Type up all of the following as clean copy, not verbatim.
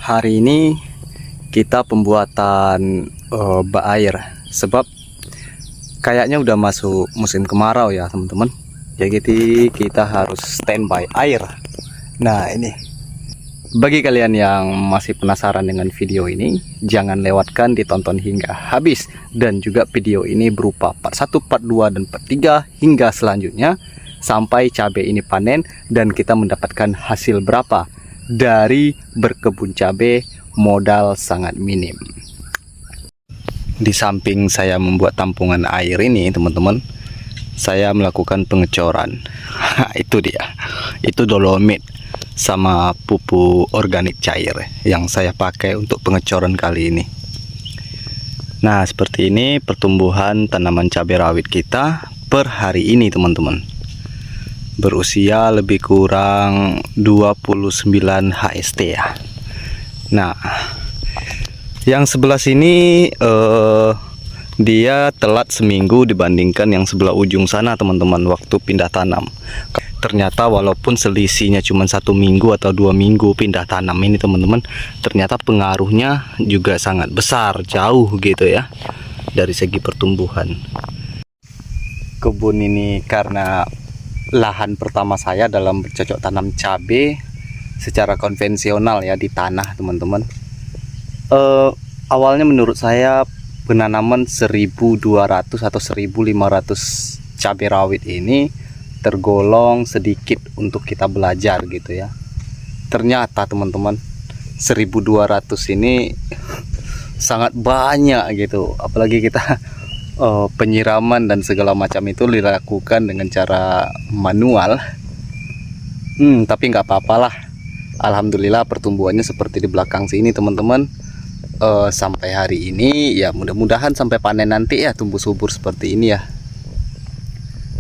Hari ini kita pembuatan bak air, sebab kayaknya udah masuk musim kemarau ya teman-teman. Jadi kita harus standby air. Nah ini, bagi kalian yang masih penasaran dengan video ini, jangan lewatkan, ditonton hingga habis. Dan juga video ini berupa part 1, part 2, dan part 3 hingga selanjutnya sampai cabai ini panen dan kita mendapatkan hasil berapa dari berkebun cabai modal sangat minim. Di samping saya membuat tampungan air ini teman-teman, saya melakukan pengecoran. Itu dia, itu dolomit sama pupuk organik cair yang saya pakai untuk pengecoran kali ini. Nah seperti ini pertumbuhan tanaman cabai rawit kita per hari ini teman-teman. Berusia lebih kurang 29 HST ya. Nah yang sebelah sini dia telat seminggu dibandingkan yang sebelah ujung sana teman-teman waktu pindah tanam. Ternyata walaupun selisihnya cuma 1 minggu atau 2 minggu pindah tanam ini teman-teman, ternyata pengaruhnya juga sangat besar, jauh gitu ya dari segi pertumbuhan. Kebun ini karena lahan pertama saya dalam bercocok tanam cabai secara konvensional ya di tanah teman-teman. Awalnya menurut saya penanaman 1200 atau 1500 cabai rawit ini tergolong sedikit untuk kita belajar gitu ya. Ternyata teman-teman 1200 ini sangat banyak gitu, apalagi kita penyiraman dan segala macam itu dilakukan dengan cara manual. Tapi nggak apa-apalah, alhamdulillah pertumbuhannya seperti di belakang sini teman-teman. Sampai hari ini ya mudah-mudahan sampai panen nanti ya tumbuh subur seperti ini ya.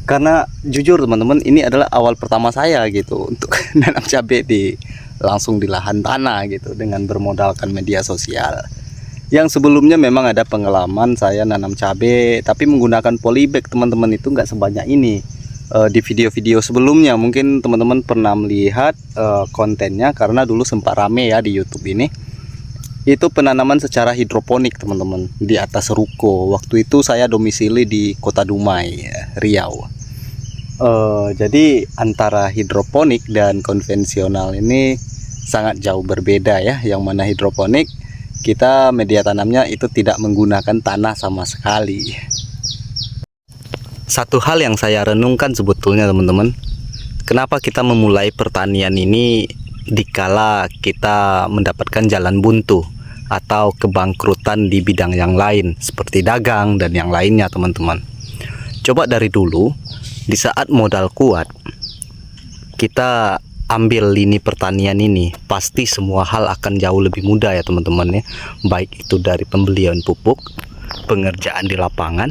Karena jujur teman-teman, ini adalah awal pertama saya gitu untuk nanam cabai langsung di lahan tanah gitu dengan bermodalkan media sosial. Yang sebelumnya memang ada pengalaman saya nanam cabai tapi menggunakan polybag teman-teman, itu nggak sebanyak ini. Di video-video sebelumnya mungkin teman-teman pernah melihat kontennya, karena dulu sempat rame ya di YouTube ini. Itu penanaman secara hidroponik teman-teman di atas ruko. Waktu itu saya domisili di Kota Dumai, Riau. Jadi antara hidroponik dan konvensional ini sangat jauh berbeda ya. Yang mana hidroponik kita media tanamnya itu tidak menggunakan tanah sama sekali. Satu hal yang saya renungkan sebetulnya teman-teman, kenapa kita memulai pertanian ini dikala kita mendapatkan jalan buntu atau kebangkrutan di bidang yang lain seperti dagang dan yang lainnya teman-teman. Coba dari dulu, di saat modal kuat kita ambil lini pertanian ini, pasti semua hal akan jauh lebih mudah ya teman-teman ya. Baik itu dari pembelian pupuk, pengerjaan di lapangan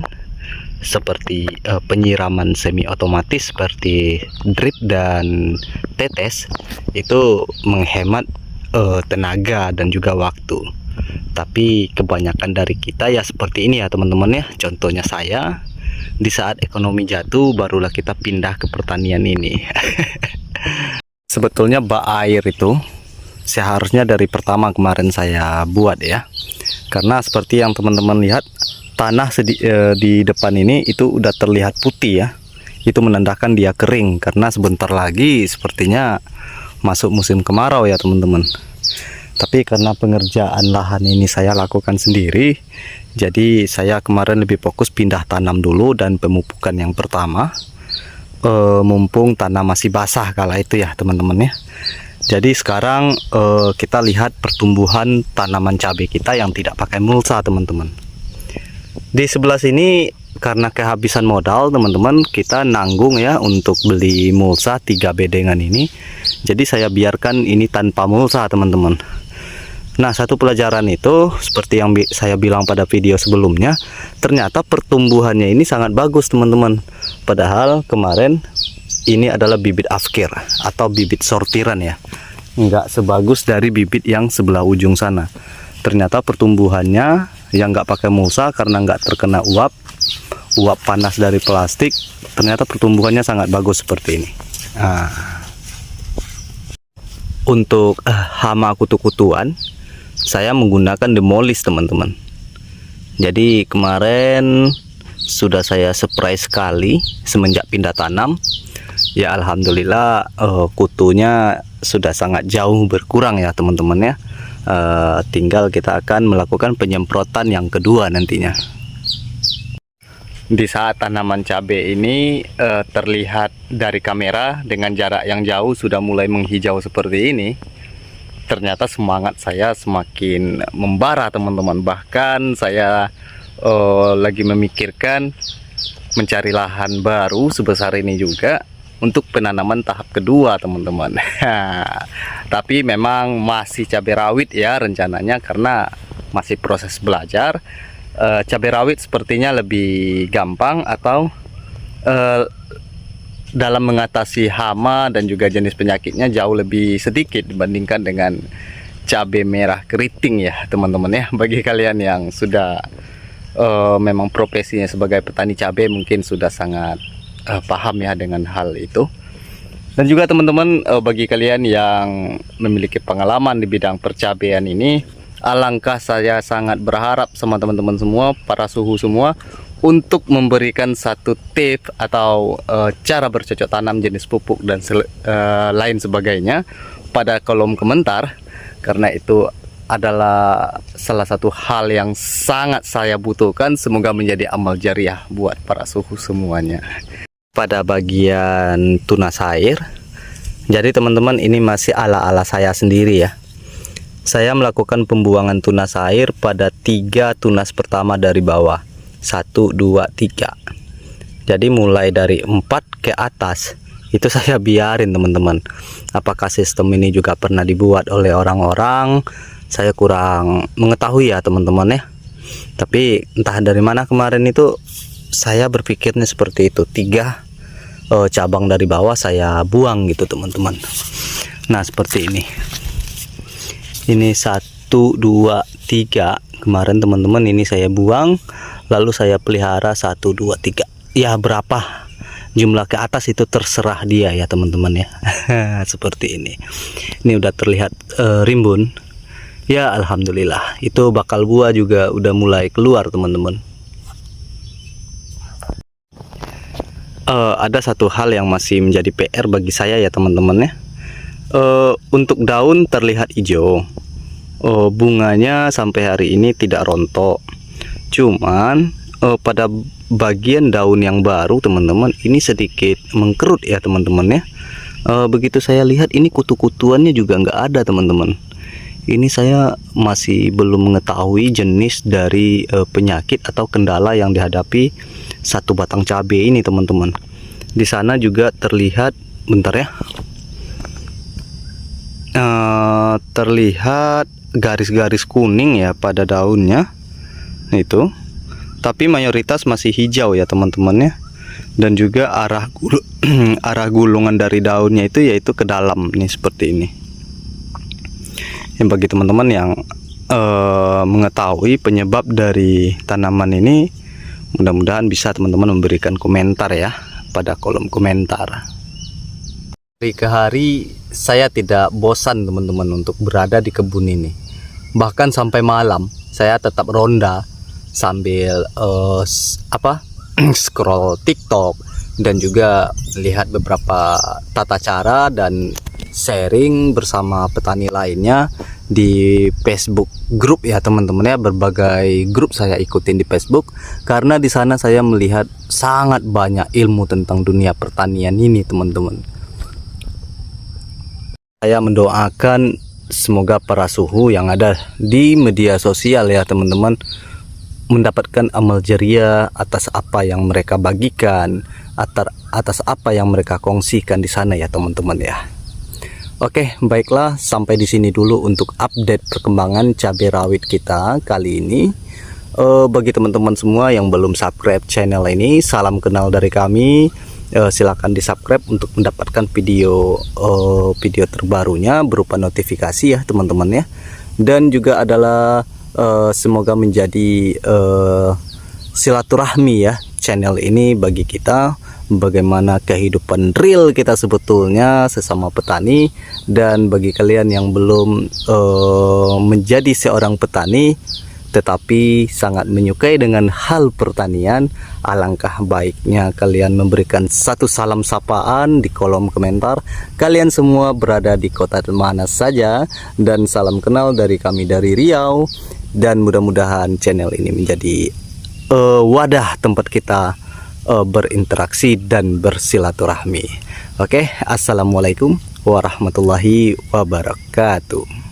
seperti penyiraman semi otomatis seperti drip dan tetes, itu menghemat tenaga dan juga waktu. Tapi kebanyakan dari kita ya seperti ini ya teman-teman ya. Contohnya saya, di saat ekonomi jatuh barulah kita pindah ke pertanian ini. Sebetulnya bak air itu seharusnya dari pertama kemarin saya buat ya. Karena seperti yang teman-teman lihat, tanah di depan ini itu udah terlihat putih ya. Itu menandakan dia kering, karena sebentar lagi sepertinya masuk musim kemarau ya teman-teman. Tapi karena pengerjaan lahan ini saya lakukan sendiri, jadi saya kemarin lebih fokus pindah tanam dulu dan pemupukan yang pertama. Mumpung tanah masih basah kala itu ya teman-teman ya. Jadi sekarang kita lihat pertumbuhan tanaman cabai kita yang tidak pakai mulsa teman-teman. Di sebelah sini karena kehabisan modal teman-teman, kita nanggung ya untuk beli mulsa 3 bedengan ini. Jadi saya biarkan ini tanpa mulsa teman-teman. Nah satu pelajaran itu seperti yang saya bilang pada video sebelumnya, ternyata pertumbuhannya ini sangat bagus teman-teman. Padahal kemarin ini adalah bibit afkir atau bibit sortiran ya, nggak sebagus dari bibit yang sebelah ujung sana. Ternyata pertumbuhannya yang nggak pakai mulsa, karena nggak terkena uap panas dari plastik, ternyata pertumbuhannya sangat bagus seperti ini. Nah, untuk hama kutu-kutuan saya menggunakan demolish teman-teman. Jadi kemarin sudah saya spray sekali semenjak pindah tanam. Ya alhamdulillah kutunya sudah sangat jauh berkurang ya teman-teman ya. Tinggal kita akan melakukan penyemprotan yang kedua nantinya. Di saat tanaman cabai ini terlihat dari kamera dengan jarak yang jauh sudah mulai menghijau seperti ini, ternyata semangat saya semakin membara teman-teman. Bahkan saya lagi memikirkan mencari lahan baru sebesar ini juga untuk penanaman tahap kedua teman-teman. Tapi memang masih cabai rawit ya rencananya, karena masih proses belajar. Cabai rawit sepertinya lebih gampang atau dalam mengatasi hama dan juga jenis penyakitnya jauh lebih sedikit dibandingkan dengan cabai merah keriting ya teman-teman ya. Bagi kalian yang sudah memang profesinya sebagai petani cabai mungkin sudah sangat paham ya dengan hal itu. Dan juga teman-teman bagi kalian yang memiliki pengalaman di bidang percabaian ini, alangkah saya sangat berharap sama teman-teman semua, para suhu semua, untuk memberikan satu tips atau cara bercocok tanam jenis pupuk dan lain sebagainya pada kolom komentar, karena itu adalah salah satu hal yang sangat saya butuhkan. Semoga menjadi amal jariah buat para suhu semuanya. Pada bagian tunas air, jadi teman-teman ini masih ala-ala saya sendiri ya. Saya melakukan pembuangan tunas air pada 3 tunas pertama dari bawah. 1, 2, 3. Jadi mulai dari 4 ke atas itu saya biarin teman-teman. Apakah sistem ini juga pernah dibuat oleh orang-orang? Saya kurang mengetahui ya teman-teman ya. Tapi entah dari mana kemarin itu saya berpikirnya seperti itu. 3 cabang dari bawah saya buang gitu teman-teman. Nah seperti ini. Ini 1, 2, 3 kemarin teman-teman, ini saya buang, lalu saya pelihara 1, 2, 3. Ya berapa jumlah ke atas itu terserah dia ya teman-teman ya. Seperti ini. Ini udah terlihat rimbun. Ya alhamdulillah, itu bakal buah juga udah mulai keluar teman-teman. Ada satu hal yang masih menjadi PR bagi saya ya teman-teman ya. Untuk daun terlihat hijau, bunganya sampai hari ini tidak rontok. Cuman pada bagian daun yang baru teman-teman ini sedikit mengkerut ya teman-teman ya. Begitu saya lihat ini kutu-kutuannya juga nggak ada teman-teman. Ini saya masih belum mengetahui jenis dari penyakit atau kendala yang dihadapi satu batang cabai ini teman-teman. Di sana juga terlihat, bentar ya, terlihat garis-garis kuning ya pada daunnya itu, tapi mayoritas masih hijau ya teman-teman ya. Dan juga arah gulungan dari daunnya itu yaitu ke dalam nih seperti ini. Yang bagi teman-teman yang mengetahui penyebab dari tanaman ini, mudah-mudahan bisa teman-teman memberikan komentar ya pada kolom komentar. Hari ke hari saya tidak bosan teman-teman untuk berada di kebun ini. Bahkan sampai malam saya tetap ronda sambil scroll TikTok dan juga lihat beberapa tata cara dan sharing bersama petani lainnya di Facebook grup ya teman-teman ya. Berbagai grup saya ikutin di Facebook karena di sana saya melihat sangat banyak ilmu tentang dunia pertanian ini teman-teman. Saya mendoakan semoga para suhu yang ada di media sosial ya teman-teman mendapatkan amal jariah atas apa yang mereka bagikan, atas apa yang mereka kongsikan di sana ya teman-teman ya. Oke, baiklah, sampai di sini dulu untuk update perkembangan cabai rawit kita kali ini. Bagi teman-teman semua yang belum subscribe channel ini, salam kenal dari kami. Silahkan di subscribe untuk mendapatkan video terbarunya berupa notifikasi ya teman-teman ya. Dan juga adalah semoga menjadi silaturahmi ya channel ini bagi kita, bagaimana kehidupan real kita sebetulnya sesama petani. Dan bagi kalian yang belum menjadi seorang petani tetapi sangat menyukai dengan hal pertanian, alangkah baiknya kalian memberikan satu salam sapaan di kolom komentar. Kalian semua berada di kota mana saja, dan salam kenal dari kami dari Riau. Dan mudah-mudahan channel ini menjadi wadah tempat kita berinteraksi dan bersilaturahmi. Oke, assalamualaikum warahmatullahi wabarakatuh.